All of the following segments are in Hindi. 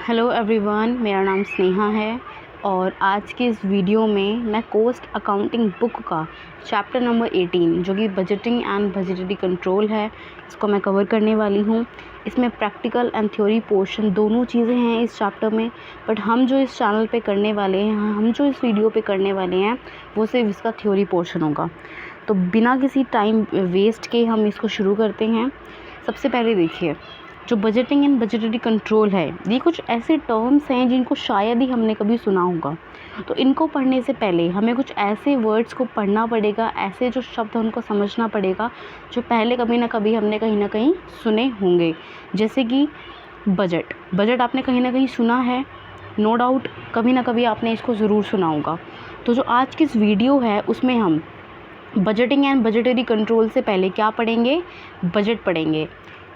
हेलो एवरीवन, मेरा नाम स्नेहा है और आज के इस वीडियो में मैं कॉस्ट अकाउंटिंग बुक का चैप्टर नंबर 18 जो कि बजटिंग एंड बजटरी कंट्रोल है, इसको मैं कवर करने वाली हूँ। इसमें प्रैक्टिकल एंड थ्योरी पोर्शन दोनों चीज़ें हैं इस चैप्टर में, बट हम जो इस चैनल पे करने वाले हैं, हम जो इस वीडियो पे करने वाले हैं वो सिर्फ इसका थ्योरी पोर्शन होगा। तो बिना किसी टाइम वेस्ट के हम इसको शुरू करते हैं। सबसे पहले देखिए, जो बजटिंग एंड बजटरी कंट्रोल है, ये कुछ ऐसे टर्म्स हैं जिनको शायद ही हमने कभी सुना होगा। तो इनको पढ़ने से पहले हमें कुछ ऐसे वर्ड्स को पढ़ना पड़ेगा, ऐसे जो शब्द उनको समझना पड़ेगा जो पहले कभी ना कभी हमने कहीं ना कहीं सुने होंगे। जैसे कि बजट आपने कहीं ना कहीं सुना है, नो डाउट कभी ना कभी आपने इसको ज़रूर सुना होगा। तो जो आज की इस वीडियो है उसमें हम बजटिंग एंड बजटरी कंट्रोल से पहले क्या पढ़ेंगे, बजट पढ़ेंगे।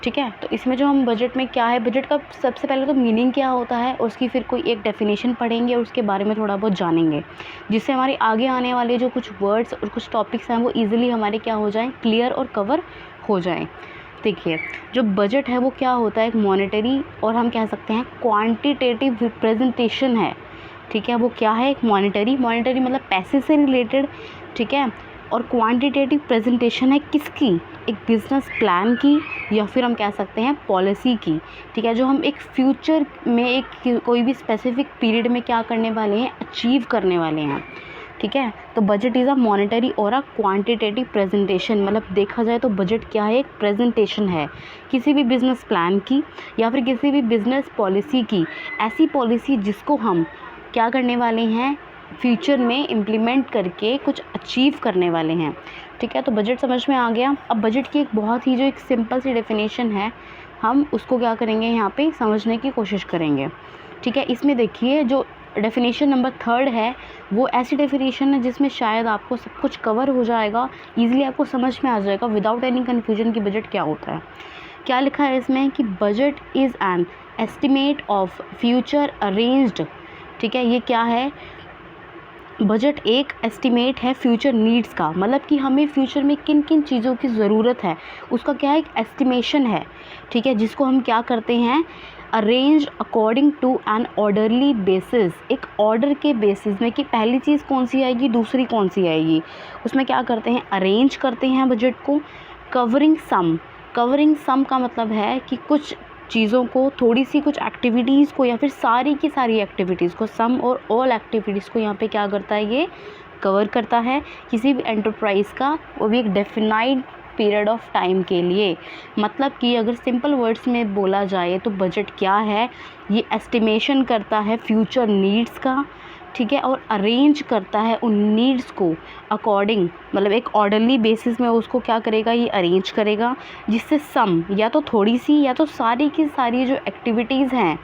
ठीक है, तो इसमें जो हम बजट में क्या है, बजट का सबसे पहले तो मीनिंग क्या होता है और उसकी फिर कोई एक डेफिनेशन पढ़ेंगे और उसके बारे में थोड़ा बहुत जानेंगे, जिससे हमारे आगे आने वाले जो कुछ वर्ड्स और कुछ टॉपिक्स हैं वो इजीली हमारे क्या हो जाएं, क्लियर और कवर हो जाएं। देखिए, जो बजट है वो क्या होता है, एक मॉनेटरी और हम कह सकते हैं क्वांटिटेटिव रिप्रेजेंटेशन है। ठीक है, वो क्या है, एक मॉनेटरी मतलब पैसे से रिलेटेड। ठीक है, और क्वांटिटेटिव प्रेजेंटेशन है किसकी, एक बिजनेस प्लान की या फिर हम कह सकते हैं पॉलिसी की। ठीक है, जो हम एक फ्यूचर में एक कोई भी स्पेसिफिक पीरियड में क्या करने वाले हैं, अचीव करने वाले हैं। ठीक है, तो बजट इज़ अ मॉनेटरी और अ क्वांटिटेटिव प्रेजेंटेशन। मतलब देखा जाए तो बजट क्या है, एक प्रेजेंटेशन है किसी भी बिजनेस प्लान की या फिर किसी भी बिजनेस पॉलिसी की, ऐसी पॉलिसी जिसको हम क्या करने वाले हैं, फ्यूचर में इम्प्लीमेंट करके कुछ अचीव करने वाले हैं। ठीक है, तो बजट समझ में आ गया। अब बजट की एक बहुत ही जो एक सिंपल सी डेफिनेशन है, हम उसको क्या करेंगे, यहाँ पे समझने की कोशिश करेंगे। ठीक है, इसमें देखिए जो डेफिनेशन नंबर 3 है वो ऐसी डेफिनेशन है जिसमें शायद आपको सब कुछ कवर हो जाएगा, ईजिली आपको समझ में आ जाएगा विदाउट एनी कन्फ्यूजन कि बजट क्या होता है। क्या लिखा है इसमें कि budget is an estimate of future arranged. ठीक है, ये क्या है, बजट एक एस्टिमेट है फ्यूचर नीड्स का, मतलब कि हमें फ्यूचर में किन किन चीज़ों की ज़रूरत है उसका क्या है, एक एस्टिमेशन है। ठीक है, जिसको हम क्या करते हैं, arrange according to an orderly basis, एक ऑर्डर के बेसिस में कि पहली चीज़ कौन सी आएगी, दूसरी कौन सी आएगी, उसमें क्या करते हैं, अरेंज करते हैं बजट को। कवरिंग सम का मतलब है कि कुछ चीज़ों को, थोड़ी सी कुछ एक्टिविटीज़ को या फिर सारी की सारी एक्टिविटीज़ को, सम और ऑल एक्टिविटीज़ को यहाँ पे क्या करता है, ये कवर करता है किसी भी एंटरप्राइज़ का, वो भी एक डेफिनाइट पीरियड ऑफ टाइम के लिए। मतलब कि अगर सिंपल वर्ड्स में बोला जाए तो बजट क्या है, ये एस्टिमेशन करता है फ्यूचर नीड्स का। ठीक है, और अरेंज करता है उन नीड्स को अकॉर्डिंग, मतलब एक ऑर्डरली बेसिस में उसको क्या करेगा, ये अरेंज करेगा, जिससे सम या तो थोड़ी सी या तो सारी की सारी जो एक्टिविटीज़ हैं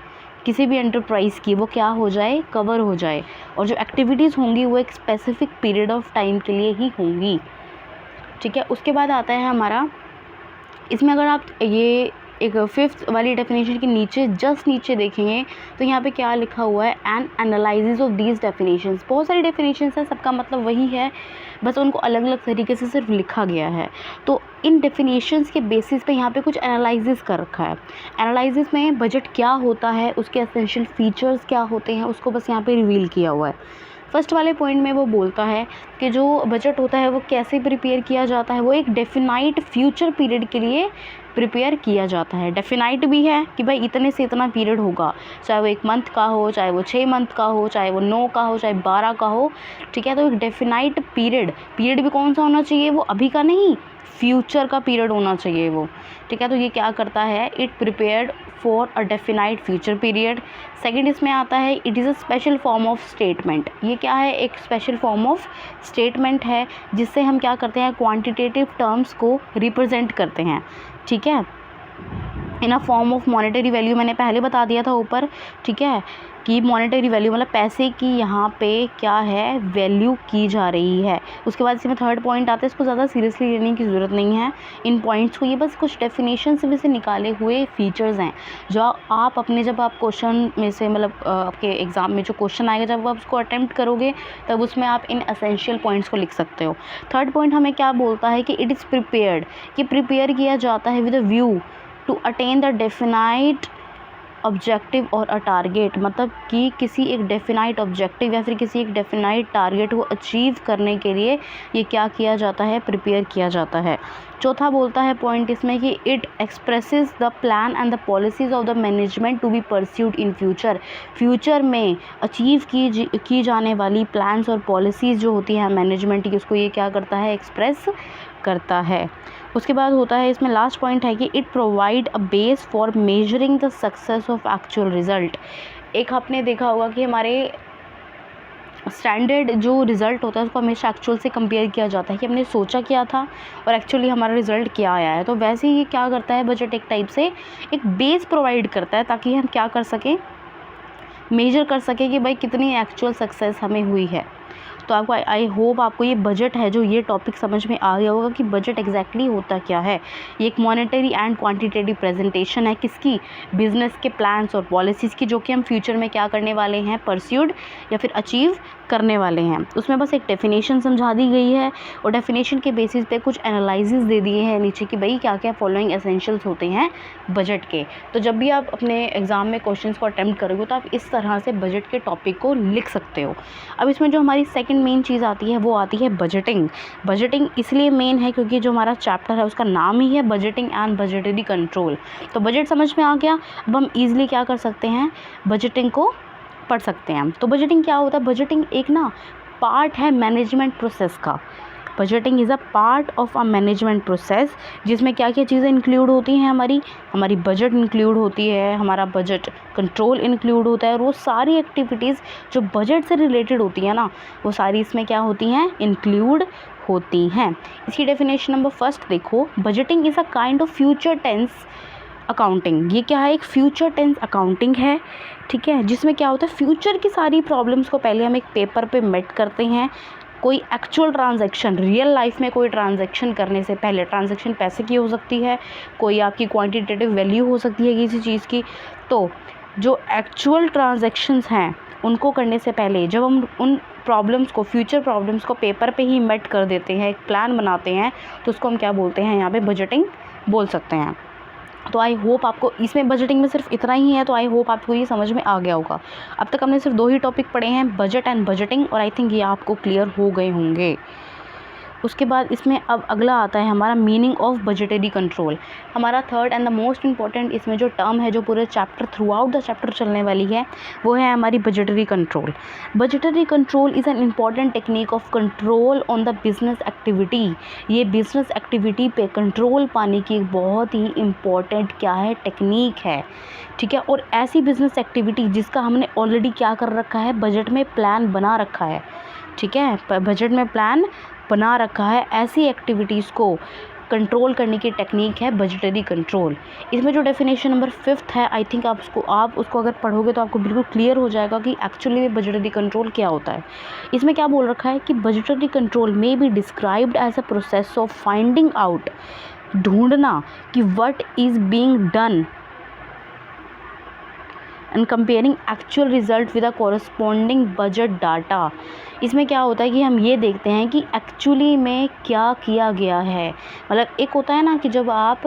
किसी भी एंटरप्राइज़ की वो क्या हो जाए, कवर हो जाए। और जो एक्टिविटीज़ होंगी वो एक स्पेसिफिक पीरियड ऑफ टाइम के लिए ही होंगी। ठीक है, उसके बाद आता है हमारा, इसमें अगर आप ये एक 5th वाली डेफिनेशन के नीचे, जस्ट नीचे देखेंगे तो यहाँ पे क्या लिखा हुआ है, N analysis of these definitions. बहुत सारी डेफिनेशंस है, सबका मतलब वही है, बस उनको अलग अलग तरीके से सिर्फ लिखा गया है। तो इन डेफिनेशंस के बेसिस पे यहाँ पे कुछ एनालिसिस कर रखा है। एनालिसिस में बजट क्या होता है, उसके एसेंशियल फीचर्स क्या होते हैं, उसको बस यहाँ पे रिवील किया हुआ है। फर्स्ट वाले पॉइंट में वो बोलता है कि जो बजट होता है वो कैसे प्रिपेयर किया जाता है, वो एक डेफिनाइट फ्यूचर पीरियड के लिए प्रिपेयर किया जाता है। डेफिनाइट भी है कि भाई इतने से इतना पीरियड होगा, चाहे वो 1 मंथ का हो, चाहे वो 6 मंथ का हो, चाहे वो 9 का हो, चाहे 12 का हो। ठीक है, तो एक डेफिनाइट पीरियड भी कौन सा होना चाहिए, वो अभी का नहीं, फ्यूचर का पीरियड होना चाहिए वो। ठीक है, तो ये क्या करता है, it prepared for a definite future period. Second इसमें आता है, it is a special form of statement. ये क्या है, एक स्पेशल फॉर्म ऑफ स्टेटमेंट है जिससे हम क्या करते हैं, क्वांटिटेटिव टर्म्स को रिप्रेजेंट करते हैं। ठीक है, in a form of monetary value, मैंने पहले बता दिया था ऊपर। ठीक है, कि मॉनेटरी वैल्यू मतलब पैसे की यहाँ पे क्या है, वैल्यू की जा रही है। उसके बाद इसमें 3rd पॉइंट आता है, इसको ज़्यादा सीरियसली लेने की ज़रूरत नहीं है इन पॉइंट्स को, ये बस कुछ डेफिनेशन से भी से निकाले हुए फीचर्स हैं जो आप अपने, जब आप क्वेश्चन में से, मतलब आपके एग्ज़ाम में जो क्वेश्चन आएगा जब आप उसको अटैम्प्ट करोगे तब उसमें आप इन एसेंशियल पॉइंट्स को लिख सकते हो। 3rd पॉइंट हमें क्या बोलता है कि इट इज़ प्रिपेयर्ड, कि प्रिपेयर किया जाता है with a view to attain the definite objective और अ टारगेट, मतलब कि किसी एक डेफिनाइट ऑब्जेक्टिव या फिर किसी एक डेफिनाइट टारगेट को अचीव करने के लिए ये क्या किया जाता है, प्रिपेयर किया जाता है। चौथा बोलता है पॉइंट इसमें कि it expresses the plan and the policies of the management to be pursued in future. Future में अचीव की जाने वाली प्लान्स और पॉलिसीज़ जो होती हैं मैनेजमेंट की, उसको ये क्या करता है, एक्सप्रेस करता है। उसके बाद होता है इसमें लास्ट पॉइंट है कि it provide a base for measuring the success of actual result. एक आपने देखा होगा कि हमारे स्टैंडर्ड जो रिज़ल्ट होता है उसको हमेशा एक्चुअल से कंपेयर किया जाता है कि हमने सोचा क्या था और एक्चुअली हमारा रिज़ल्ट क्या आया है। तो वैसे ही ये क्या करता है, बजट एक टाइप से एक बेस प्रोवाइड करता है ताकि हम क्या कर सकें, मेजर कर सकें कि भाई कितनी एक्चुअल सक्सेस हमें हुई है। तो आपको आई होप आपको ये बजट है जो ये टॉपिक समझ में आ गया होगा कि बजट एग्जैक्टली होता क्या है। ये एक मॉनेटरी एंड क्वांटिटेटिव प्रेजेंटेशन है किसकी, बिजनेस के प्लान्स और पॉलिसीज़ की, जो कि हम फ्यूचर में क्या करने वाले हैं, परस्यूड या फिर अचीव करने वाले हैं। उसमें बस एक डेफिनेशन समझा दी गई है और डेफिनेशन के बेसिस पे कुछ एनालिसिस दे दिए हैं नीचे कि भाई क्या क्या फॉलोइंग एसेंशियल्स होते हैं बजट के। तो जब भी आप अपने एग्ज़ाम में क्वेश्चंस को अटेम्प्ट करोगे तो आप इस तरह से बजट के टॉपिक को लिख सकते हो। अब इसमें जो हमारी सेकंड मेन चीज़ आती है वो आती है बजटिंग। बजटिंग इसलिए मेन है क्योंकि जो हमारा चैप्टर है उसका नाम ही है बजटिंग एंड बजटरी कंट्रोल। तो बजट समझ में आ गया, अब हम ईजिली क्या कर सकते हैं, बजटिंग को पढ़ सकते हैं। तो बजटिंग क्या होता है, बजटिंग एक ना पार्ट है मैनेजमेंट प्रोसेस का। Budgeting is a part of a management process, जिसमें क्या क्या चीज़ें इंक्लूड होती हैं, हमारी बजट इंक्लूड होती है, हमारा बजट कंट्रोल इंक्लूड होता है, और वो सारी एक्टिविटीज़ जो बजट से रिलेटेड होती हैं ना, वो सारी इसमें क्या होती हैं, इंक्लूड होती हैं। इसकी डेफिनेशन नंबर फर्स्ट देखो, budgeting is a kind of future tense accounting. ये क्या है, एक फ्यूचर टेंस अकाउंटिंग है, ठीक है, जिसमें क्या होता है, फ्यूचर की सारी प्रॉब्लम्स को पहले हम एक पेपर पे मेट करते हैं। कोई एक्चुअल ट्रांजैक्शन, रियल लाइफ में कोई ट्रांजैक्शन करने से पहले, ट्रांजैक्शन पैसे की हो सकती है, कोई आपकी क्वांटिटेटिव वैल्यू हो सकती है किसी चीज़ की। तो जो एक्चुअल ट्रांजैक्शंस हैं उनको करने से पहले जब हम उन प्रॉब्लम्स को, फ्यूचर प्रॉब्लम्स को पेपर पे ही मेट कर देते हैं, एक प्लान बनाते हैं, तो उसको हम क्या बोलते हैं, यहाँ पे बजटिंग बोल सकते हैं। तो आई होप आपको इसमें बजटिंग में सिर्फ इतना ही है, तो आई होप आपको ये समझ में आ गया होगा। अब तक हमने सिर्फ 2 ही टॉपिक पढ़े हैं, बजट एंड बजटिंग, और आई थिंक ये आपको क्लियर हो गए होंगे। उसके बाद इसमें अब अगला आता है हमारा मीनिंग ऑफ बजटरी कंट्रोल। हमारा third and the most important इसमें जो टर्म है, जो पूरे chapter through out the chapter चलने वाली है, वो है हमारी budgetary control. Budgetary control is an important technique of control on the business activity. ये बिजनेस एक्टिविटी पे कंट्रोल पाने की एक बहुत ही इम्पॉर्टेंट क्या है, टेक्निक है, ठीक है। और ऐसी बिजनेस एक्टिविटी जिसका हमने ऑलरेडी क्या कर रखा है, बजट में प्लान बना रखा है, ठीक है, बजट में प्लान बना रखा है, ऐसी एक्टिविटीज़ को कंट्रोल करने की टेक्निक है बजटरी कंट्रोल। इसमें जो डेफिनेशन नंबर 5 है, आई थिंक आप उसको अगर पढ़ोगे तो आपको बिल्कुल क्लियर हो जाएगा कि एक्चुअली में बजटरी कंट्रोल क्या होता है। इसमें क्या बोल रखा है कि बजटरी कंट्रोल में be described as a process of finding out, ढूंढना कि what is being done and comparing actual result with a corresponding budget data. इसमें क्या होता है कि हम ये देखते हैं कि एक्चुअली में क्या किया गया है। मतलब एक होता है ना कि जब आप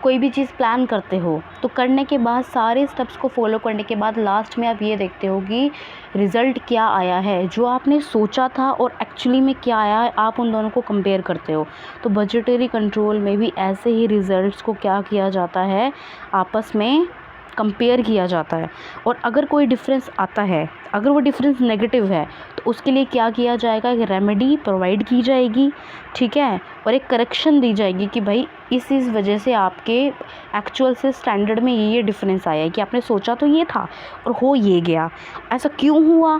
कोई भी चीज़ प्लान करते हो तो करने के बाद सारे स्टेप्स को फॉलो करने के बाद लास्ट में आप ये देखते हो कि रिज़ल्ट क्या आया है, जो आपने सोचा था और एक्चुअली में क्या आया है, आप उन दोनों को कंपेयर करते हो। तो बजटरी कंट्रोल में भी ऐसे ही रिज़ल्ट्स को क्या किया जाता है, आपस में कंपेयर किया जाता है। और अगर कोई डिफरेंस आता है, अगर वो डिफरेंस नेगेटिव है, तो उसके लिए क्या किया जाएगा, एक रेमेडी प्रोवाइड की जाएगी, ठीक है, और एक करेक्शन दी जाएगी कि भाई इस वजह से आपके एक्चुअल से स्टैंडर्ड में ये डिफरेंस आया है कि आपने सोचा तो ये था और हो ये गया, ऐसा क्यों हुआ,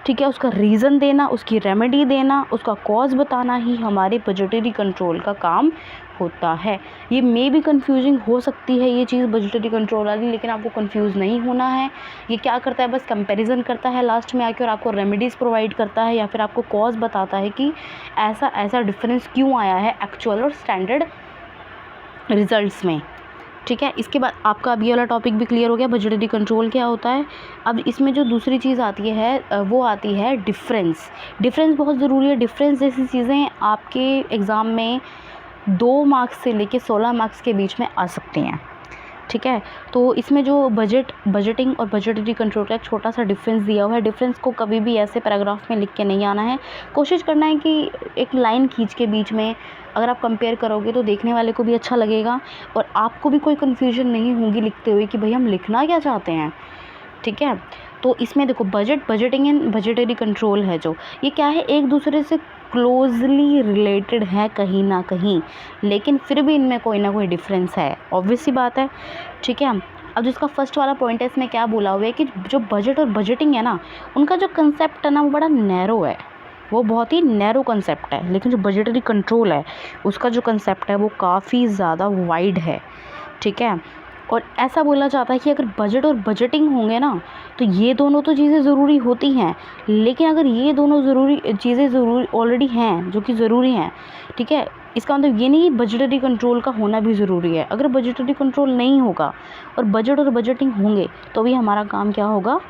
ठीक है, उसका रीज़न देना, उसकी रेमेडी देना, उसका कॉज बताना ही हमारे बजटरी कंट्रोल का काम होता है। ये मे भी कंफ्यूजिंग हो सकती है ये चीज़ बजटरी कंट्रोल वाली, लेकिन आपको कंफ्यूज नहीं होना है। ये क्या करता है, बस कंपैरिजन करता है लास्ट में आके और आपको रेमेडीज़ प्रोवाइड करता है या फिर आपको कॉज बताता है कि ऐसा डिफरेंस क्यों आया है एक्चुअल और स्टैंडर्ड रिजल्ट्स में, ठीक है। इसके बाद आपका अब ये वाला टॉपिक भी क्लियर हो गया, बजटरी कंट्रोल क्या होता है। अब इसमें जो दूसरी चीज़ आती है वो आती है डिफरेंस। डिफरेंस बहुत ज़रूरी है। डिफरेंस जैसी चीज़ें आपके एग्ज़ाम में 2 मार्क्स से लेके 16 मार्क्स के बीच में आ सकती हैं, ठीक है। तो इसमें जो बजटिंग और बजटरी कंट्रोल का एक छोटा सा डिफरेंस दिया हुआ है। डिफरेंस को कभी भी ऐसे पैराग्राफ में लिख के नहीं आना है, कोशिश करना है कि एक लाइन खींच के बीच में अगर आप कंपेयर करोगे तो देखने वाले को भी अच्छा लगेगा और आपको भी कोई कन्फ्यूजन नहीं होगी लिखते हुए कि भाई हम लिखना क्या चाहते हैं। ठीक है। तो इसमें देखो बजटिंग एंड बजटरी कंट्रोल है जो, ये क्या है, एक दूसरे से क्लोजली रिलेटेड है कहीं ना कहीं, लेकिन फिर भी इनमें कोई ना कोई डिफरेंस है, ऑब्वियस सी बात है। ठीक है। अब जिसका फर्स्ट वाला पॉइंट है, इसमें क्या बोला हुआ है कि जो बजट और बजटिंग है ना, उनका जो कंसेप्ट है ना वो बड़ा नैरो है, वो बहुत ही नैरो कंसेप्ट है। लेकिन जो बजटरी कंट्रोल है उसका जो कंसेप्ट है वो काफ़ी ज़्यादा वाइड है। ठीक है। और ऐसा बोला जाता है कि अगर बजट और बजटिंग होंगे ना तो ये दोनों तो चीज़ें ज़रूरी होती हैं, लेकिन अगर ये दोनों चीज़ें ज़रूरी ऑलरेडी हैं जो कि ज़रूरी हैं, ठीक है, इसका मतलब ये नहीं कि बजटरी कंट्रोल का होना भी ज़रूरी है। अगर बजटरी कंट्रोल नहीं होगा और बजट और बजटिंग होंगे तो भी हमारा काम क्या होगा,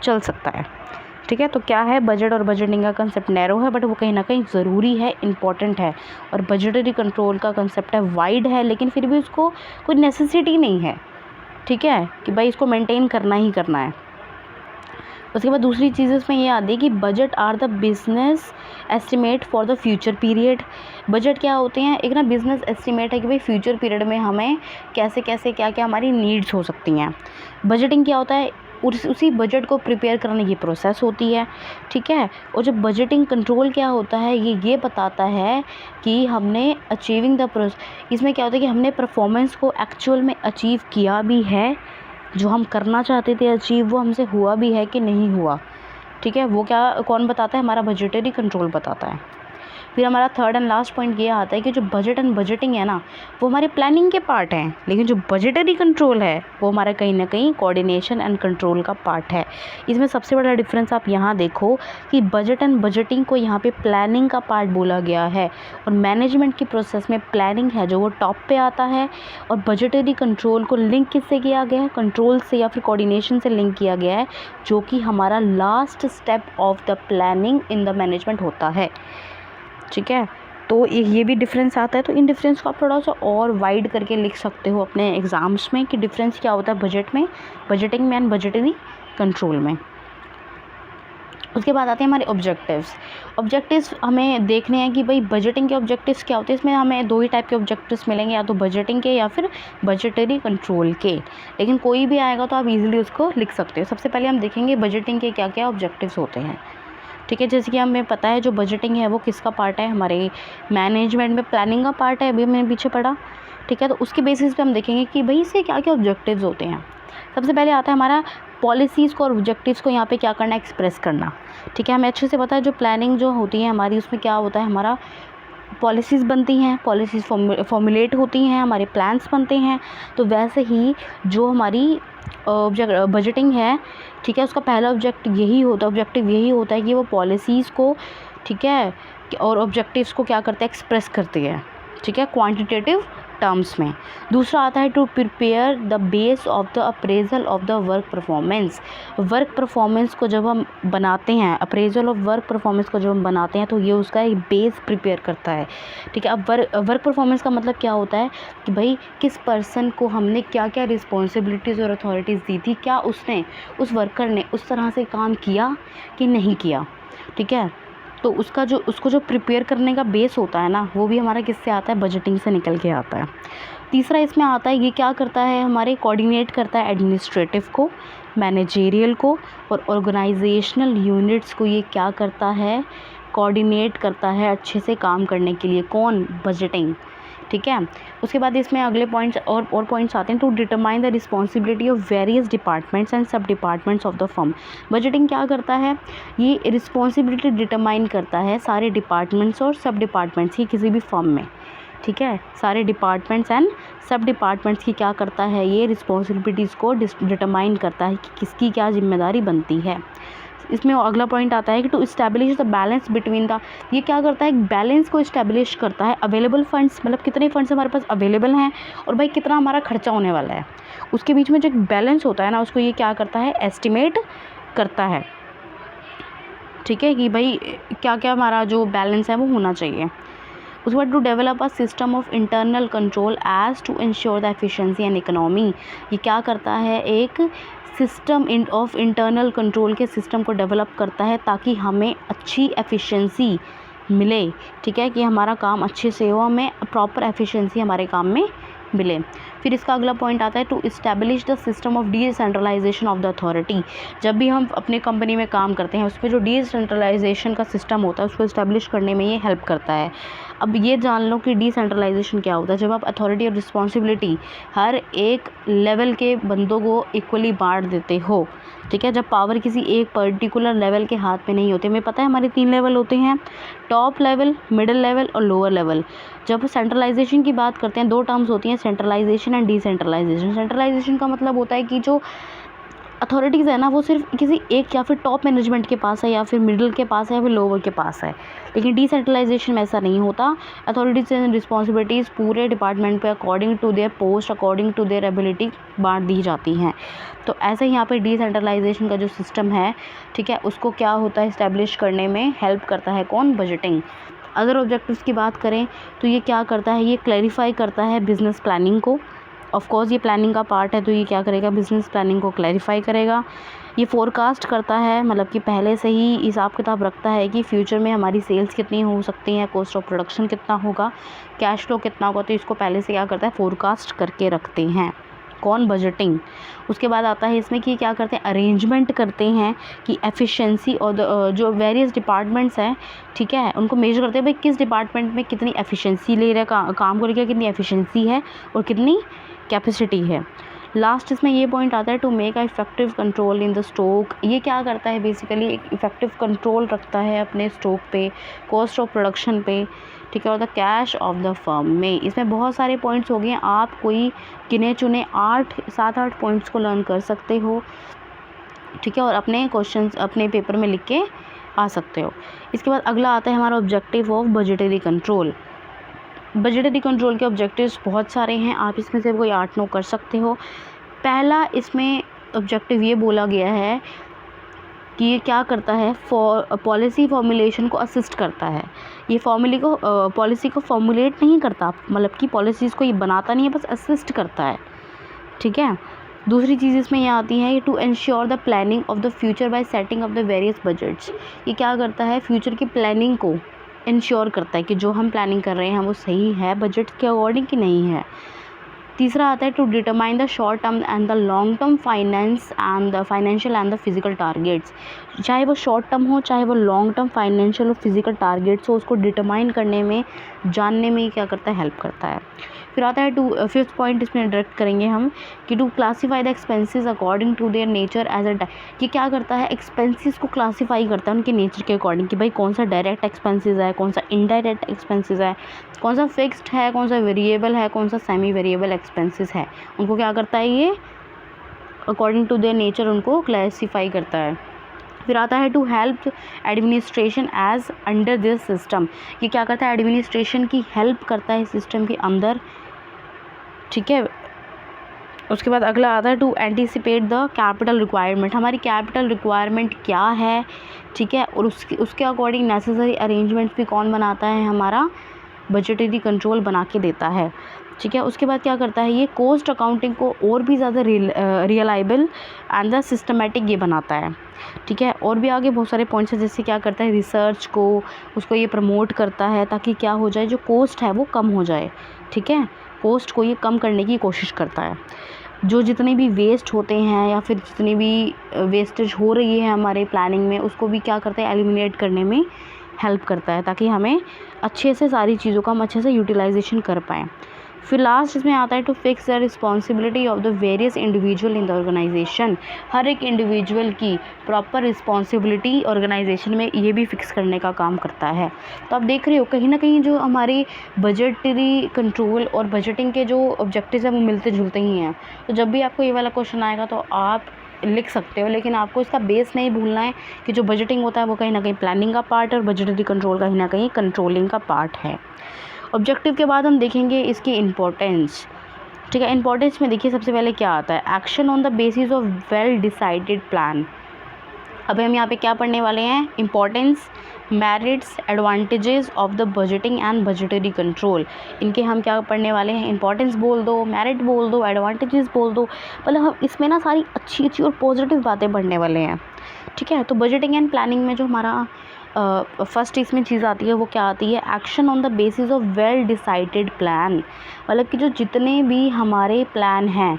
चल सकता है। ठीक है। तो क्या है, बजट और बजटिंग का कंसेप्ट नैरो है बट वो कहीं ना कहीं ज़रूरी है, इम्पॉर्टेंट है। और बजटरी कंट्रोल का कंसेप्ट है वाइड है, लेकिन फिर भी उसको कोई नेसेसिटी नहीं है। ठीक है, कि भाई इसको मेंटेन करना ही करना है। उसके बाद दूसरी चीज़ इसमें ये आती है कि budget are the business estimate for the future period. Budget क्या होते हैं, एक ना बिजनेस एस्टिमेट है कि भाई फ्यूचर पीरियड में हमें कैसे कैसे क्या क्या हमारी नीड्स हो सकती हैं। बजटिंग क्या होता है, उसी बजट को प्रिपेयर करने की प्रोसेस होती है। ठीक है। और जब बजटिंग कंट्रोल क्या होता है, ये बताता है कि हमने अचीविंग द इसमें क्या होता है कि हमने परफॉर्मेंस को एक्चुअल में अचीव किया भी है, जो हम करना चाहते थे अचीव वो हमसे हुआ भी है कि नहीं हुआ। ठीक है। वो क्या कौन बताता है, हमारा बजटरी कंट्रोल बताता है। फिर हमारा थर्ड एंड लास्ट पॉइंट ये आता है कि जो बजट एंड बजटिंग है ना वो हमारे प्लानिंग के पार्ट हैं, लेकिन जो बजटरी कंट्रोल है वो हमारा कहीं ना कहीं कोऑर्डिनेशन एंड कंट्रोल का पार्ट है। इसमें सबसे बड़ा डिफरेंस आप यहाँ देखो कि बजट एंड बजटिंग को यहाँ पे प्लानिंग का पार्ट बोला गया है और मैनेजमेंट की प्रोसेस में प्लानिंग है जो वो टॉप पे आता है, और बजटरी कंट्रोल को लिंक किससे किया गया है, कंट्रोल से या फिर कोऑर्डिनेशन से लिंक किया गया है, जो कि हमारा last step of the planning in the management होता है। ठीक है। तो ये भी डिफरेंस आता है। तो इन डिफरेंस को आप थोड़ा सा और वाइड करके लिख सकते हो अपने एग्ज़ाम्स में कि डिफरेंस क्या होता है बजटिंग में एंड बजटरी कंट्रोल में। उसके बाद आते हैं हमारे ऑब्जेक्टिव्स हमें देखने हैं कि भाई बजटिंग के ऑब्जेक्टिव्स क्या होते हैं। इसमें हमें दो ही टाइप के ऑब्जेक्टिव्स मिलेंगे, या तो बजटिंग के या फिर बजटरी कंट्रोल के, लेकिन कोई भी आएगा तो आप इजीली उसको लिख सकते हो। सबसे पहले हम देखेंगे बजटिंग के क्या क्या ऑब्जेक्टिव्स होते हैं। ठीक है। जैसे कि हमें पता है जो बजटिंग है वो किसका पार्ट है, हमारे मैनेजमेंट में प्लानिंग का पार्ट है, अभी मैंने पीछे पढ़ा। ठीक है। तो उसके बेसिस पे हम देखेंगे कि भाई इससे क्या क्या ऑब्जेक्टिव्स होते हैं। सबसे पहले आता है हमारा पॉलिसीज़ को और ऑब्जेक्टिव्स को यहाँ पे क्या करना, एक्सप्रेस करना। ठीक है। हमें अच्छे से पता है जो प्लानिंग जो होती है हमारी, उसमें क्या होता है, हमारा पॉलिसीज़ बनती हैं, पॉलिसीज़ फॉर्मुलेट होती हैं, हमारे प्लान्स बनते हैं। तो वैसे ही जो हमारी बजटिंग है, ठीक है, उसका पहला ऑब्जेक्टिव यही होता है कि वो पॉलिसीज़ को, ठीक है, और ऑब्जेक्टिव्स को क्या करते हैं, एक्सप्रेस करती है। ठीक है, क्वांटिटेटिव टर्म्स में। दूसरा आता है to prepare the base of the appraisal of the work performance को जब हम बनाते हैं, अप्रेजल ऑफ वर्क परफॉर्मेंस को जब हम बनाते हैं तो ये उसका एक बेस प्रिपेयर करता है। ठीक है। अब वर्क परफॉर्मेंस का मतलब क्या होता है कि भाई किस पर्सन को हमने क्या क्या रिस्पॉन्सिबिलिटीज़ और अथॉरिटीज़ दी थी, क्या उसने, उस वर्कर ने उस तरह से काम किया कि नहीं किया। ठीक है। तो उसको जो प्रिपेयर करने का बेस होता है ना, वो भी हमारा किससे आता है, बजटिंग से निकल के आता है। तीसरा इसमें आता है, ये क्या करता है, हमारे कोऑर्डिनेट करता है एडमिनिस्ट्रेटिव को, मैनेजेरियल को और ऑर्गेनाइजेशनल यूनिट्स को। ये क्या करता है, कोऑर्डिनेट करता है अच्छे से काम करने के लिए। कौन, बजटिंग। ठीक है। उसके बाद इसमें अगले पॉइंट्स और पॉइंट्स आते हैं to determine the responsibility of various departments and sub departments of the firm. Budgeting क्या करता है, ये रिस्पॉन्सिबिलिटी डिटरमाइन करता है सारे डिपार्टमेंट्स और सब डिपार्टमेंट्स की किसी भी फर्म में। ठीक है। सारे डिपार्टमेंट्स एंड सब डिपार्टमेंट्स की क्या करता है, ये रिस्पॉन्सिबिलिटीज़ को डिटरमाइन करता है कि किसकी क्या जिम्मेदारी बनती है। इसमें अगला पॉइंट आता है कि to establish the balance between the, ये क्या करता है, बैलेंस को इस्टेब्लिश करता है। अवेलेबल फंड्स, मतलब कितने फंड्स हमारे पास अवेलेबल हैं और भाई कितना हमारा खर्चा होने वाला है, उसके बीच में जो बैलेंस होता है ना, उसको ये क्या करता है, एस्टिमेट करता है। ठीक है, कि भाई क्या क्या हमारा जो बैलेंस है वो होना चाहिए। उसके बाद to develop a system of internal control as to ensure the efficiency and economy. ये क्या करता है, एक सिस्टम ऑफ इंटरनल कंट्रोल के सिस्टम को डेवलप करता है ताकि हमें अच्छी एफिशिएंसी मिले, ठीक है, कि हमारा काम अच्छे से हो, हमें प्रॉपर एफिशिएंसी हमारे काम में मिले। फिर इसका अगला पॉइंट आता है to establish the system of decentralization of the authority. जब भी हम अपने कंपनी में काम करते हैं उसमें जो डिसेंट्रलाइजेशन का सिस्टम होता है उसको इस्टेब्लिश करने में ये हेल्प करता है। अब ये जान लो कि डिसेंट्रलाइजेशन क्या होता है। जब आप अथॉरिटी और रिस्पॉन्सिबिलिटी हर एक लेवल के बंदों को इक्वली बांट देते हो, ठीक है, जब पावर किसी एक पर्टिकुलर लेवल के हाथ में नहीं होती। हमें पता है हमारे 3 लेवल होते हैं, टॉप लेवल, मिडिल लेवल और लोअर लेवल। जब सेंट्रलाइजेशन की बात करते हैं 2 टर्म्स होती हैं, सेंट्रलाइजेशन एंड डिसेंट्रलाइजेशन। सेंट्रलाइजेशन का मतलब होता है कि जो अथॉरिटीज़ है ना वो सिर्फ किसी एक या फिर टॉप मैनेजमेंट के पास है या फिर मिडिल के पास है या फिर लोअर के पास है। लेकिन डिसेंट्रलाइजेशन में ऐसा नहीं होता। अथॉरिटीज़ एंड रिस्पॉन्सिबिलिटीज़ पूरे डिपार्टमेंट पे according to their post, according to their ability बांट दी जाती हैं। तो ऐसे ही यहाँ पे डिसेंट्रलाइजेशन का जो सिस्टम है, ठीक है, उसको क्या होता है इस्टेब्लिश करने में हेल्प करता है कौन, बजटिंग। अदर ऑब्जेक्टिव्स की बात करें तो ये क्या करता है, ये क्लैरिफाई करता है बिजनेस प्लानिंग को। ऑफ कोर्स ये प्लानिंग का पार्ट है तो ये क्या करेगा, बिजनेस प्लानिंग को क्लैरिफाई करेगा। ये फोरकास्ट करता है, मतलब कि पहले से ही हिसाब किताब रखता है कि फ्यूचर में हमारी सेल्स कितनी हो सकती हैं, कॉस्ट ऑफ प्रोडक्शन कितना होगा, कैश फ्लो कितना होगा, तो इसको पहले से क्या करता है, फोरकास्ट करके रखते हैं कौन, बजटिंग। उसके बाद आता है इसमें कि क्या करते हैं, अरेंजमेंट करते हैं कि एफिशिएंसी और जो वेरियस डिपार्टमेंट्स हैं, ठीक है, उनको मेजर करते हैं भाई किस डिपार्टमेंट में कितनी एफिशिएंसी ले रहा है, काम को लेकर कितनी एफिशिएंसी है और कितनी कैपेसिटी है। लास्ट इसमें ये पॉइंट आता है to make a effective control in the stock. ये क्या करता है, बेसिकली एक इफेक्टिव कंट्रोल रखता है अपने स्टॉक पे, कॉस्ट ऑफ प्रोडक्शन पे, ठीक है, और the cash of the firm में। इसमें बहुत सारे पॉइंट्स हो गए, आप कोई गिने चुने 7-8 पॉइंट्स को लर्न कर सकते हो, ठीक है, और अपने क्वेश्चंस अपने पेपर में लिख के आ सकते हो। इसके बाद अगला आता है हमारा objective of budgetary control. Budgetary control के ऑब्जेक्टिव्स बहुत सारे हैं, आप इसमें से कोई 8-9 कर सकते हो। पहला इसमें ऑब्जेक्टिव ये बोला गया है कि ये क्या करता है, पॉलिसी फॉर्मुलेशन को असिस्ट करता है। ये पॉलिसी को फॉर्मुलेट नहीं करता, मतलब कि पॉलिसीज़ को ये बनाता नहीं है, बस असिस्ट करता है, ठीक है। दूसरी चीज़ इसमें ये आती है to ensure the planning of the future by setting of the various budgets. ये क्या करता है, फ्यूचर की प्लानिंग को इंश्योर करता है कि जो हम प्लानिंग कर रहे हैं वो सही है बजट के अकॉर्डिंग कि नहीं है। तीसरा आता है to determine the short term and the long term financial and the physical targets. चाहे वो शॉर्ट टर्म हो चाहे वो लॉन्ग टर्म फाइनेंशियल और फिजिकल टारगेट्स हो, उसको डिटरमाइन करने में, जानने में क्या करता है, हेल्प करता है। फिर आता है फिफ्थ पॉइंट इसमें डायरेक्ट करेंगे हम कि to classify the expenses according to their nature as a. ये क्या करता है, एक्सपेंसेस को क्लासीफाई करता है उनके नेचर के अकॉर्डिंग कि भाई कौन सा डायरेक्ट एक्सपेंसेस है, कौन सा इनडायरेक्ट एक्सपेंसेस है, कौन सा फिक्स्ड है, कौन सा वेरिएबल है, कौन सा सेमी वेरिएबल एक्सपेंसेस है। उनको क्या करता है, ये अकॉर्डिंग टू देयर नेचर उनको क्लासीफाई करता है। फिर आता है to help administration as under this system. ये क्या करता है, एडमिनिस्ट्रेशन की हेल्प करता है सिस्टम के अंदर, ठीक है। उसके बाद अगला आता है to anticipate the capital requirement. हमारी कैपिटल रिक्वायरमेंट क्या है, ठीक है, और उसके अकॉर्डिंग नेसेसरी अरेंजमेंट्स भी कौन बनाता है, हमारा बजटरी कंट्रोल बना के देता है, ठीक है। उसके बाद क्या करता है, ये कॉस्ट अकाउंटिंग को और भी ज़्यादा रियलाइबल एंड द सिस्टमेटिक ये बनाता है, ठीक है। और भी आगे बहुत सारे पॉइंट्स हैं, जैसे क्या करता है, रिसर्च को उसको ये प्रमोट करता है ताकि क्या हो जाए, जो कॉस्ट है वो कम हो जाए, ठीक है, कॉस्ट को ये कम करने की कोशिश करता है। जो जितने भी वेस्ट होते हैं या फिर जितनी भी वेस्टेज हो रही है हमारे प्लानिंग में, उसको भी क्या करता है, एलिमिनेट करने में हेल्प करता है ताकि हमें अच्छे से सारी चीज़ों का हम अच्छे से यूटिलाइजेशन कर पाएँ। फिर लास्ट इसमें आता है to fix the responsibility of the various individual in the organisation. हर एक इंडिविजुअल की प्रॉपर रिस्पॉन्सिबिलिटी ऑर्गेनाइजेशन में ये भी फिक्स करने का काम करता है। तो आप देख रहे हो कहीं ना कहीं जो हमारी बजटरी कंट्रोल और बजटिंग के जो ऑब्जेक्टिव्स हैं वो मिलते जुलते ही हैं। तो जब भी आपको ये वाला क्वेश्चन आएगा तो आप लिख सकते हो, लेकिन आपको इसका बेस नहीं भूलना है कि जो बजटिंग होता है वो कहीं ना कहीं प्लानिंग का पार्ट है और बजटरी कंट्रोल कहीं ना कहीं कंट्रोलिंग का पार्ट है। ऑब्जेक्टिव के बाद हम देखेंगे इसकी इम्पोर्टेंस, ठीक है। इम्पोर्टेंस में देखिए सबसे पहले क्या आता है, action on the basis of well decided plan. अभी हम यहाँ पे क्या पढ़ने वाले हैं, importance, merits, advantages of the budgeting and budgetary control. इनके हम क्या पढ़ने वाले हैं, इंपॉर्टेंस बोल दो, मेरिट बोल दो, एडवांटेजेस बोल दो, मतलब हम इसमें ना सारी अच्छी अच्छी और पॉजिटिव बातें पढ़ने वाले हैं। ठीक है, तो बजटिंग एंड प्लानिंग में जो हमारा फर्स्ट इसमें चीज़ आती है वो क्या आती है, action on the basis of well decided plan. मतलब कि जो जितने भी हमारे प्लान हैं,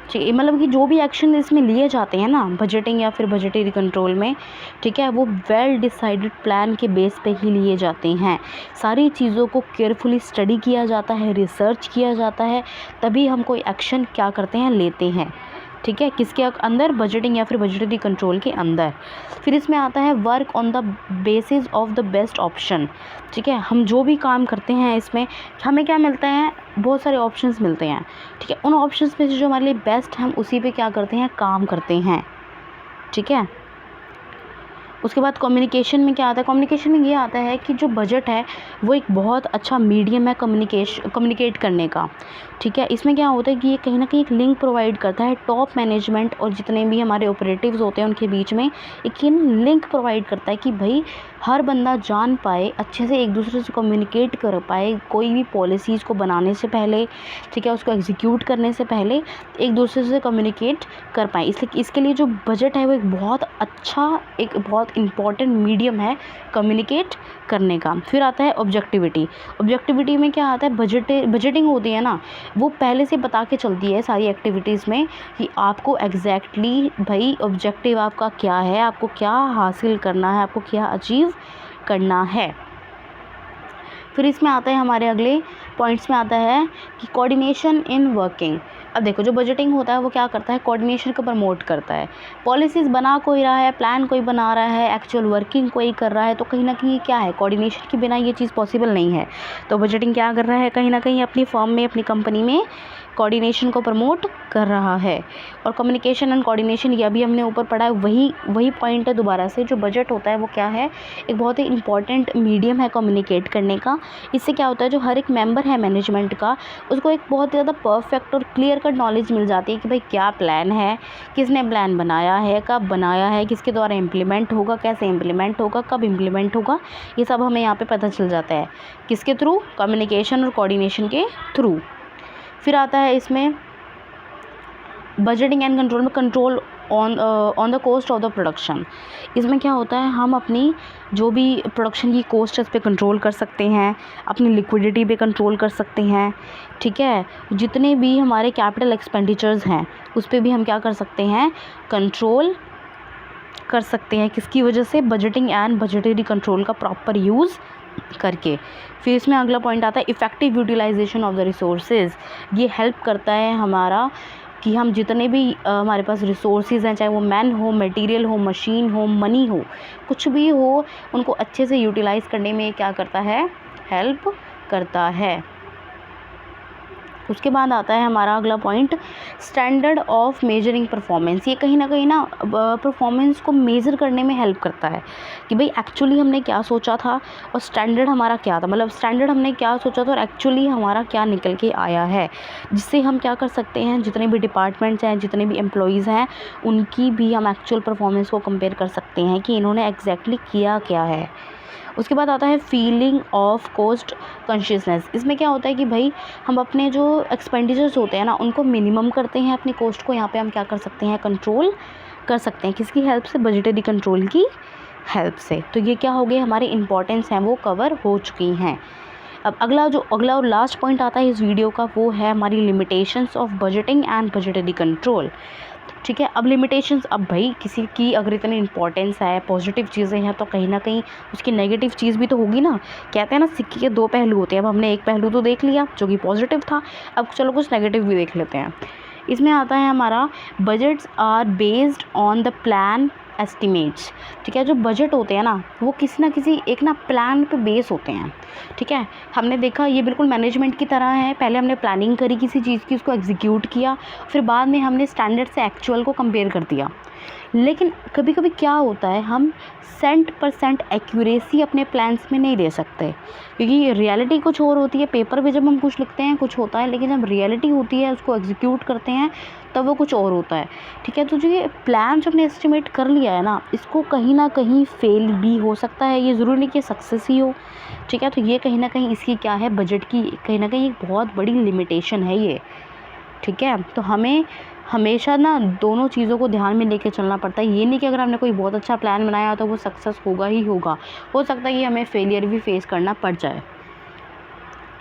मतलब कि जो भी एक्शन इसमें लिए जाते हैं ना बजटिंग या फिर बजटरी कंट्रोल में, ठीक है, वो वेल डिसाइडेड प्लान के बेस पे ही लिए जाते हैं। सारी चीज़ों को केयरफुली स्टडी किया जाता है, रिसर्च किया जाता है, तभी हम कोई एक्शन क्या करते हैं, लेते हैं। ठीक है, किसके अंदर, बजटिंग या फिर बजटरी कंट्रोल के अंदर। फिर इसमें आता है work on the basis of the best option. ठीक है, हम जो भी काम करते हैं इसमें हमें क्या मिलता है, बहुत सारे ऑप्शंस मिलते हैं। ठीक है, उन ऑप्शंस में से जो हमारे लिए बेस्ट, हम उसी पे क्या करते हैं, काम करते हैं। ठीक है, उसके बाद कम्युनिकेशन में क्या आता है, कम्युनिकेशन में ये आता है कि जो बजट है वो एक बहुत अच्छा मीडियम है कम्युनिकेट करने का। ठीक है, इसमें क्या होता है कि ये कहीं ना कहीं एक लिंक प्रोवाइड करता है टॉप मैनेजमेंट और जितने भी हमारे ऑपरेटिव्स होते हैं उनके बीच में एक लिंक प्रोवाइड करता है कि भाई हर बंदा जान पाए, अच्छे से एक दूसरे से कम्युनिकेट कर पाए, कोई भी पॉलिसीज़ को बनाने से पहले, ठीक है, उसको एग्जीक्यूट करने से पहले एक दूसरे से कम्युनिकेट कर पाए। इसलिए इसके लिए जो बजट है वो एक बहुत अच्छा, एक बहुत इम्पॉर्टेंट मीडियम है कम्युनिकेट करने का। फिर आता है ऑब्जेक्टिविटी। ऑब्जेक्टिविटी में क्या आता है, बजटिंग होती है ना, वो पहले से बता के चलती है सारी एक्टिविटीज़ में कि आपको एग्जैक्टली भाई ऑब्जेक्टिव आपका क्या है, आपको क्या हासिल करना है, आपको क्या अचीव करना है। फिर इसमें आता है, हमारे अगले पॉइंट्स में आता है कि कोऑर्डिनेशन इन वर्किंग। अब देखो, जो बजटिंग होता है वो क्या करता है, कोऑर्डिनेशन को प्रमोट करता है। पॉलिसीज़ बना कोई रहा है, प्लान कोई बना रहा है, एक्चुअल वर्किंग कोई कर रहा है, तो कहीं ना कहीं क्या है, कोऑर्डिनेशन के बिना ये चीज़ पॉसिबल नहीं है। तो बजटिंग क्या कर रहा है, कहीं ना कहीं अपनी फर्म में, अपनी कंपनी में कोऑर्डिनेशन को प्रमोट कर रहा है। और कम्युनिकेशन एंड कोऑर्डिनेशन, ये अभी हमने ऊपर पढ़ा है, वही पॉइंट है दोबारा से। जो बजट होता है वो क्या है, एक बहुत ही इंपॉर्टेंट मीडियम है कम्युनिकेट करने का। इससे क्या होता है, जो हर एक मेंबर है मैनेजमेंट का, उसको एक बहुत ज़्यादा परफेक्ट और क्लियर कट नॉलेज मिल जाती है कि भाई क्या प्लान है, किसने प्लान बनाया है, कब बनाया है, किसके द्वारा इम्प्लीमेंट होगा, कैसे इम्प्लीमेंट होगा, कब इम्प्लीमेंट होगा, ये सब हमें यहाँ पे पता चल जाता है। किसके थ्रू, कम्युनिकेशन और कोऑर्डिनेशन के थ्रू। फिर आता है इसमें बजटिंग एंड कंट्रोल में control on the cost of the production. इसमें क्या होता है, हम अपनी जो भी प्रोडक्शन की कॉस्ट है उस पर कंट्रोल कर सकते हैं, अपनी लिक्विडिटी पे कंट्रोल कर सकते हैं। ठीक है, जितने भी हमारे कैपिटल एक्सपेंडिचर्स हैं उस पर भी हम क्या कर सकते हैं, कंट्रोल कर सकते हैं। किसकी वजह से, बजटिंग एंड बजटरी कंट्रोल का प्रॉपर यूज़ करके। फिर इसमें अगला पॉइंट आता है effective utilization of the resources. ये हेल्प करता है हमारा कि हम जितने भी हमारे पास रिसोर्सेज हैं, चाहे वो मैन हो, मटेरियल हो, मशीन हो, मनी हो, कुछ भी हो, उनको अच्छे से यूटिलाइज़ करने में क्या करता है, हेल्प करता है। उसके बाद आता है हमारा अगला point, standard of measuring performance. ये कहीं ना परफॉर्मेंस को मेज़र करने में हेल्प करता है कि भाई एक्चुअली हमने क्या सोचा था और स्टैंडर्ड हमारा क्या था, मतलब स्टैंडर्ड हमने क्या सोचा था और एक्चुअली हमारा क्या निकल के आया है। जिससे हम क्या कर सकते हैं, जितने भी डिपार्टमेंट्स हैं, जितने भी एम्प्लॉयज़ हैं, उनकी भी हम एक्चुअल परफॉर्मेंस को कंपेयर कर सकते हैं कि इन्होंने एग्जैक्टली किया क्या है। उसके बाद आता है फीलिंग ऑफ कॉस्ट कॉन्शियसनेस। इसमें क्या होता है कि भाई हम अपने जो एक्सपेंडिचर्स होते हैं ना उनको मिनिमम करते हैं, अपनी कॉस्ट को यहाँ पे हम क्या कर सकते हैं, कंट्रोल कर सकते हैं। किसकी हेल्प से, बजटरी कंट्रोल की हेल्प से। तो ये क्या हो गए, हमारे इंपॉर्टेंस हैं वो कवर हो चुकी हैं। अब अगला और लास्ट पॉइंट आता है इस वीडियो का, वो है हमारी limitations of budgeting and budgetary control. ठीक है, अब लिमिटेशंस, अब भाई किसी की अगर इतनी इंपॉर्टेंस है, पॉजिटिव चीज़ें हैं, तो कहीं ना कहीं उसकी नेगेटिव चीज़ भी तो होगी ना। कहते हैं ना, सिक्के के दो पहलू होते हैं। अब हमने एक पहलू तो देख लिया जो कि पॉजिटिव था, अब चलो कुछ नेगेटिव भी देख लेते हैं। इसमें आता है हमारा budgets are based on the plan estimates. ठीक है, जो बजट होते हैं ना वो किसी ना किसी एक ना प्लान पे बेस होते हैं। ठीक है, हमने देखा ये बिल्कुल मैनेजमेंट की तरह है। पहले हमने प्लानिंग करी किसी चीज़ की, उसको एग्जीक्यूट किया, फिर बाद में हमने स्टैंडर्ड से एक्चुअल को कंपेयर कर दिया। लेकिन कभी कभी क्या होता है, हम 100% एक्यूरेसी अपने प्लान्स में नहीं दे सकते, क्योंकि रियलिटी कुछ और होती है। पेपर पे जब हम कुछ लिखते हैं कुछ होता है, लेकिन जब रियलिटी होती है उसको एग्जीक्यूट करते हैं तब वो कुछ और होता है। ठीक है, तो जो ये प्लान जो हमने एस्टिमेट कर लिया है ना, इसको कहीं ना कहीं फेल भी हो सकता है, ये ज़रूरी नहीं कि सक्सेस ही हो। ठीक है, तो ये कहीं ना कहीं इसकी क्या है, बजट की कहीं ना कहीं एक बहुत बड़ी लिमिटेशन है ये। ठीक है, तो हमें हमेशा ना दोनों चीज़ों को ध्यान में लेके चलना पड़ता है। ये नहीं कि अगर हमने कोई बहुत अच्छा प्लान बनाया तो वो सक्सेस होगा ही होगा, हो सकता है कि हमें फेलियर भी फेस करना पड़ जाए।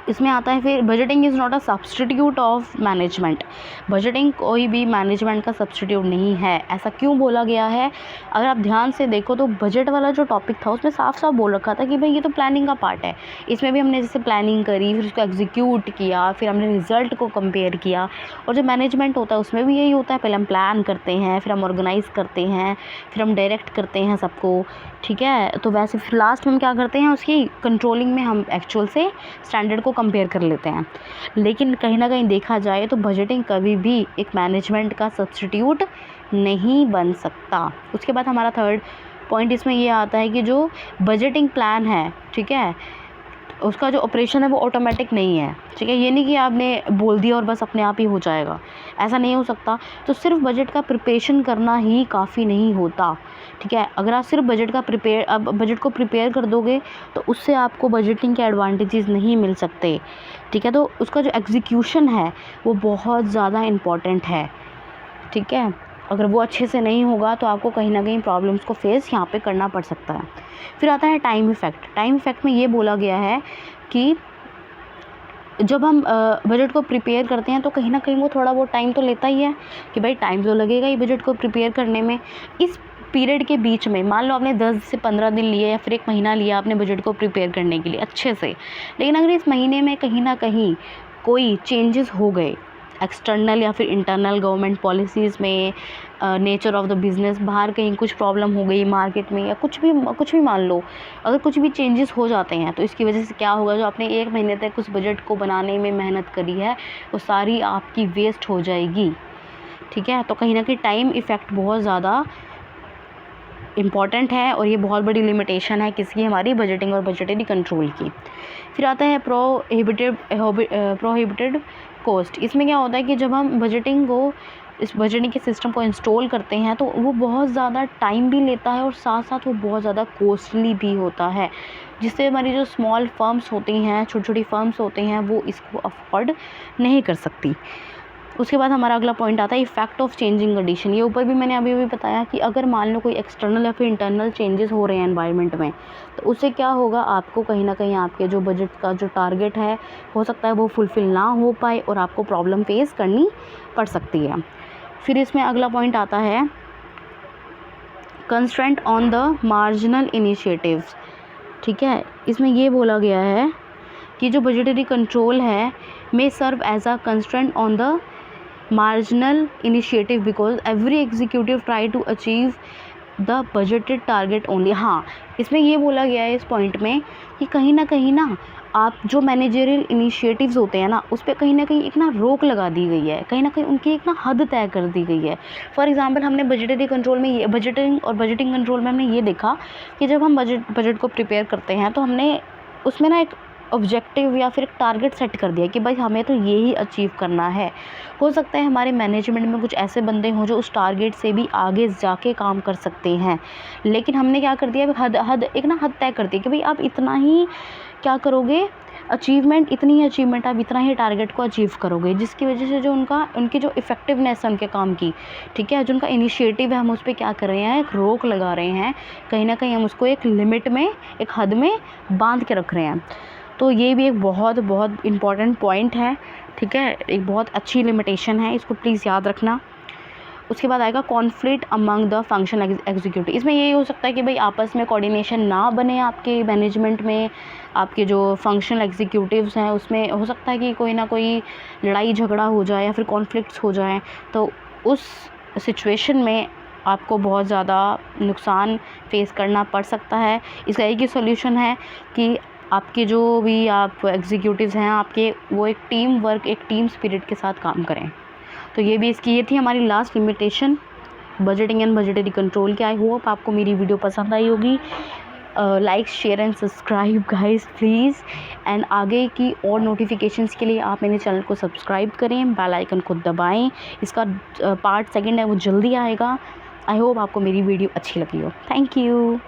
इसमें आता है फिर, budgeting is not a substitute of management. Budgeting कोई भी मैनेजमेंट का सब्सटीट्यूट नहीं है। ऐसा क्यों बोला गया है? अगर आप ध्यान से देखो तो बजट वाला जो टॉपिक था उसमें साफ साफ बोल रखा था कि भाई ये तो प्लानिंग का पार्ट है। इसमें भी हमने जैसे प्लानिंग करी, फिर उसको एग्जीक्यूट किया, फिर हमने रिजल्ट को कंपेयर किया। और जो मैनेजमेंट होता है उसमें भी यही होता है, पहले हम प्लान करते हैं, फिर हम ऑर्गेनाइज़ करते हैं, फिर हम डायरेक्ट करते हैं सबको। ठीक है, तो वैसे फिर लास्ट में हम क्या करते हैं, उसकी कंट्रोलिंग में हम एक्चुअल से स्टैंडर्ड को कंपेयर कर लेते हैं। लेकिन कहीं ना कहीं देखा जाए तो बजटिंग कभी भी एक मैनेजमेंट का सब्स्टिट्यूट नहीं बन सकता। उसके बाद हमारा थर्ड पॉइंट इसमें ये आता है कि जो बजटिंग प्लान है, ठीक है, उसका जो ऑपरेशन है वो ऑटोमेटिक नहीं है। ठीक है, ये नहीं कि आपने बोल दिया और बस अपने आप ही हो जाएगा, ऐसा नहीं हो सकता। तो सिर्फ बजट का प्रिपरेशन करना ही काफ़ी नहीं होता। ठीक है, अगर आप सिर्फ बजट को प्रिपेयर कर दोगे तो उससे आपको बजटिंग के एडवांटेजेस नहीं मिल सकते। ठीक है, तो उसका जो एग्जीक्यूशन है वो बहुत ज़्यादा इम्पॉर्टेंट है। ठीक है, अगर वो अच्छे से नहीं होगा तो आपको कहीं ना कहीं प्रॉब्लम्स को फेस यहाँ पे करना पड़ सकता है। फिर आता है टाइम इफ़ेक्ट। टाइम इफ़ेक्ट में ये बोला गया है कि जब हम बजट को प्रिपेयर करते हैं तो कहीं ना कहीं वो थोड़ा बहुत टाइम तो लेता ही है, कि भाई टाइम तो लगेगा ही बजट को प्रिपेयर करने में। इस पीरियड के बीच में मान लो आपने 10 से 15 दिन लिए या फिर 1 महीना लिया आपने बजट को प्रिपेयर करने के लिए अच्छे से, लेकिन अगर इस महीने में कहीं ना कहीं कोई चेंजेस हो गए एक्सटर्नल या फिर इंटरनल गवर्नमेंट पॉलिसीज़ में, नेचर ऑफ द बिज़नेस, बाहर कहीं कुछ प्रॉब्लम हो गई मार्केट में या कुछ भी मान लो, अगर कुछ भी चेंजेस हो जाते हैं तो इसकी वजह से क्या होगा, जो आपने 1 महीने तक उस बजट को बनाने में मेहनत करी है वो सारी आपकी वेस्ट हो जाएगी। ठीक है, तो कहीं ना कहीं टाइम इफ़ेक्ट बहुत ज़्यादा इम्पॉर्टेंट है और ये बहुत बड़ी लिमिटेशन है किसकी, हमारी बजटिंग और बजटरी कंट्रोल की। फिर आता है प्रोहिबिटेड कॉस्ट। इसमें क्या होता है कि जब हम इस बजटिंग के सिस्टम को इंस्टॉल करते हैं तो वो बहुत ज़्यादा टाइम भी लेता है और साथ साथ वो बहुत ज़्यादा कॉस्टली भी होता है, जिससे हमारी जो स्मॉल फर्म्स होती हैं, छोटी छोटी फर्म्स होती हैं, वो इसको अफोर्ड नहीं कर सकती। उसके बाद हमारा अगला पॉइंट आता है इफेक्ट ऑफ चेंजिंग कंडीशन। ये ऊपर भी मैंने अभी बताया कि अगर मान लो कोई एक्सटर्नल या फिर इंटरनल चेंजेस हो रहे हैं एनवायरनमेंट में, तो उससे क्या होगा, आपको कहीं ना कहीं आपके जो बजट का जो टारगेट है हो सकता है वो फुलफ़िल ना हो पाए और आपको प्रॉब्लम फेस करनी पड़ सकती है। फिर इसमें अगला पॉइंट आता है constraint on the marginal initiatives. ठीक है, इसमें ये बोला गया है कि जो बजटरी कंट्रोल है may serve as a constraint on the marginal initiative because every executive try to achieve the budgeted target only। हाँ, इसमें ये बोला गया है इस पॉइंट में कि कहीं ना आप जो मैनेजरियल इनिशिएटिव्स होते हैं ना उस पर कहीं ना कहीं एक ना रोक लगा दी गई है, कहीं ना कहीं उनकी एक ना हद तय कर दी गई है। फॉर एग्जांपल हमने बजटरी कंट्रोल में ये बजटिंग कंट्रोल में हमने ये देखा कि जब हम बजट को प्रिपेयर करते हैं तो हमने उसमें ना एक ऑब्जेक्टिव या फिर एक टारगेट सेट कर दिया कि भाई हमें तो ये ही अचीव करना है। हो सकता है हमारे मैनेजमेंट में कुछ ऐसे बंदे हों जो उस टारगेट से भी आगे जाके काम कर सकते हैं, लेकिन हमने क्या कर दिया, एक हद तय कर दी कि भाई आप इतना ही क्या करोगे, इतनी ही अचीवमेंट, आप इतना ही टारगेट को अचीव करोगे, जिसकी वजह से जो उनकी जो इफ़ेक्टिवनेस है उनके काम की, ठीक है, जो उनका इनिशिएटिव है, हम उस पर क्या कर रहे हैं, एक रोक लगा रहे हैं, कहीं ना कहीं हम उसको एक लिमिट में, एक हद में बांध के रख रहे हैं। तो ये भी एक बहुत बहुत इम्पॉर्टेंट पॉइंट है। ठीक है, एक बहुत अच्छी लिमिटेशन है, इसको प्लीज़ याद रखना। उसके बाद आएगा conflict among the function executive. इसमें यही हो सकता है कि भाई आपस में कोऑर्डिनेशन ना बने आपके मैनेजमेंट में, आपके जो फंक्शनल एग्जीक्यूटिव्स हैं उसमें हो सकता है कि कोई ना कोई लड़ाई झगड़ा हो जाए या फिर कॉन्फ्लिक्ट्स हो जाएँ, तो उस सिचुएशन में आपको बहुत ज़्यादा नुकसान फेस करना पड़ सकता है। इसका एक ही सोल्यूशन है कि आपके जो भी आप एग्जीक्यूटिव्स हैं आपके, वो एक टीम स्पिरिट के साथ काम करें। तो ये थी हमारी last limitation. Budgeting and budgetary control के। आई होप आपको मेरी वीडियो पसंद आई होगी। Like share and subscribe guys please. And आगे की और नोटिफिकेशंस के लिए आप मेरे चैनल को सब्सक्राइब करें, बेल आइकन को दबाएं। इसका पार्ट सेकंड है वो जल्दी आएगा। आई होप आपको मेरी वीडियो अच्छी लगी हो। Thank you.